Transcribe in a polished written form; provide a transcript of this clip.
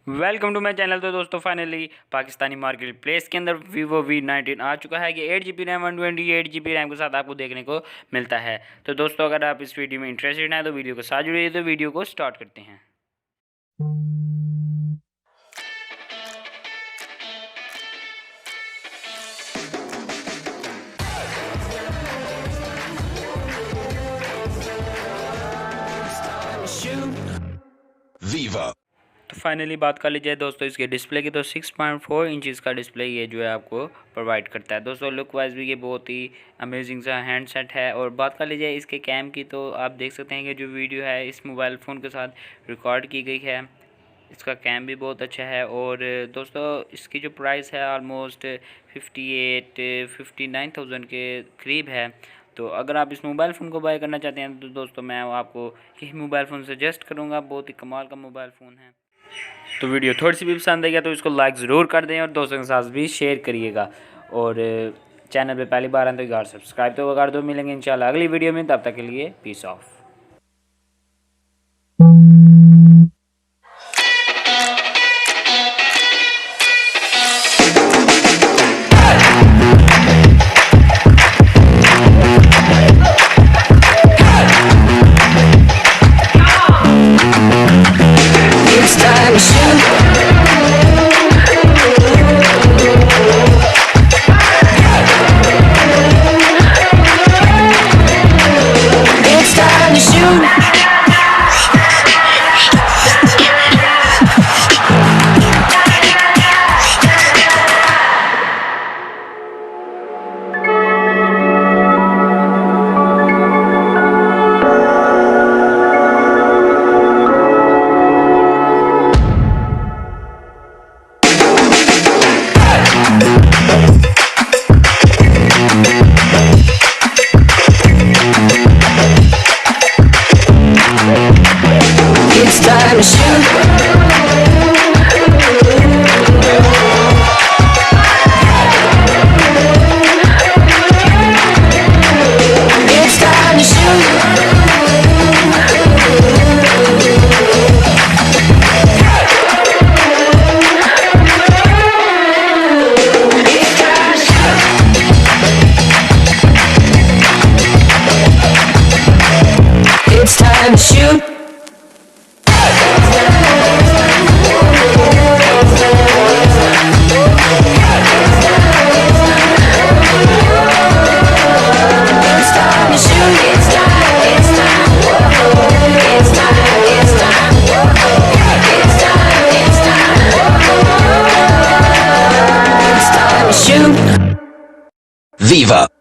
Welcome to my channel. तो दोस्तों finally Pakistani market place के अंदर Vivo V19 आ चुका है कि 8GB रैम 128GB रैम के साथ आपको देखने को मिलता है। तो दोस्तों अगर आप इस वीडियो में इंटरेस्टेड हैं तो वीडियो के साथ जुड़िए। तो वीडियो को स्टार्ट करते हैं। Viva। तो फाइनली बात कर लीजिए दोस्तों इसके डिस्प्ले की। तो 6.4 इंचज़ का डिस्प्ले ये जो है आपको प्रोवाइड करता है। दोस्तों लुक वाइज भी ये बहुत ही अमेजिंग सा हैंडसेट है। और बात कर लीजिए इसके कैम की, तो आप देख सकते हैं कि जो वीडियो है इस मोबाइल फ़ोन के साथ रिकॉर्ड की गई है। इसका कैम भी बहुत अच्छा है। और दोस्तों इसकी जो प्राइस है ऑलमोस्ट 59,000 के करीब है। तो अगर आप इस मोबाइल फ़ोन को बाय करना चाहते हैं तो दोस्तों मैं आपको यही मोबाइल फ़ोन सजेस्ट करूँगा। बहुत ही कमाल का मोबाइल फ़ोन है। तो वीडियो थोड़ी सी भी पसंद आई तो इसको लाइक ज़रूर कर दें और दोस्तों के साथ भी शेयर करिएगा। और चैनल पे पहली बार आए तो एक बार सब्सक्राइब तो कर दो। मिलेंगे इंशाल्लाह अगली वीडियो में, तब तक के लिए peace off. Time to shoot. It's time to shoot. It's time to shoot. Viva।